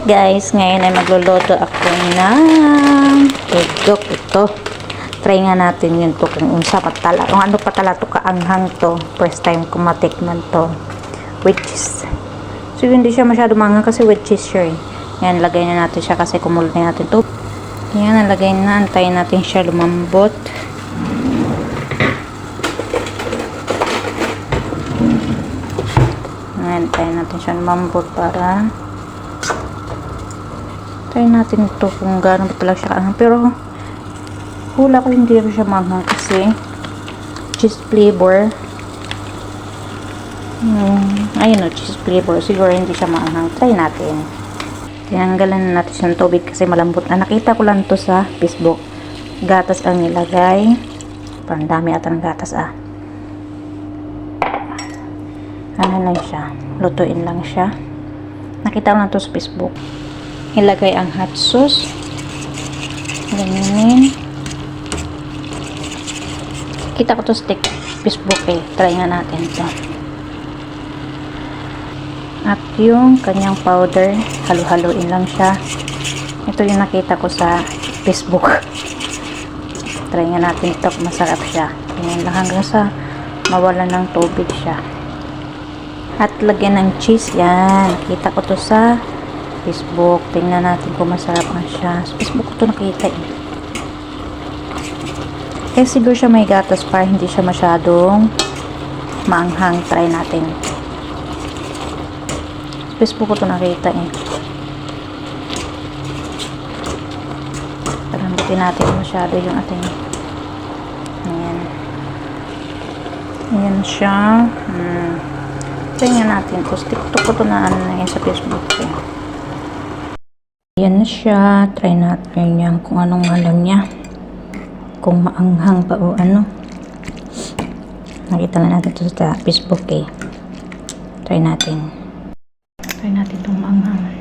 Guys, ngayon ay magluluto ako ng tugok. Ito, try nga natin yun to kung unsa patala, kung ano patala to kaanghang to. First time ko matikman to with cheese. So hindi siya masyado maanghang kasi with cheese siya eh. Yan, lagay na natin siya kasi kumulo na natin to. Yan, nalagay na, antayin natin siya lumambot. Antayin natin siya lumambot para try natin ito kung gaano ba talaga siya kaanghang. Pero hula ko hindi rin siya maanghang kasi cheese flavor. Ayun o, cheese flavor. Siguro hindi siya maanghang. Try natin. Tinanggalan na natin siya ng tubig kasi malambot na. Nakita ko lang to sa Facebook. Gatas ang nilagay. Parang dami ata ng gatas Ano lang siya. Lutuin lang siya. Nakita ko lang to sa Facebook. Ilagay ang hot sauce. Ganyanin. Kita ko to sa Facebook eh. Try nga natin to. At yung kanyang powder, halu-haluin lang siya. Ito yung nakita ko sa Facebook. Try nga natin ito kung masarap siya. Ganyan lang hanggang sa mawalan ng tubig siya. At lagyan ng cheese. Yan. Kita ko to sa Facebook. Tingnan natin kung masarap na siya. Sa Facebook ko to nakita eh. Kaya siguro siya may gatas para hindi siya masyadong maanghang. Try natin. Sa Facebook ko to nakita eh. Palambutin natin masyado yung ating. Ayan. Ayan siya. Try nga natin to. TikTok ko to na ano na yun sa Facebook eh. Yan na siya. Try natin yan kung anong alam niya. Kung maanghang pa o ano. Nakita na natin ito sa Facebook eh. Try natin. Try natin itong maanghang.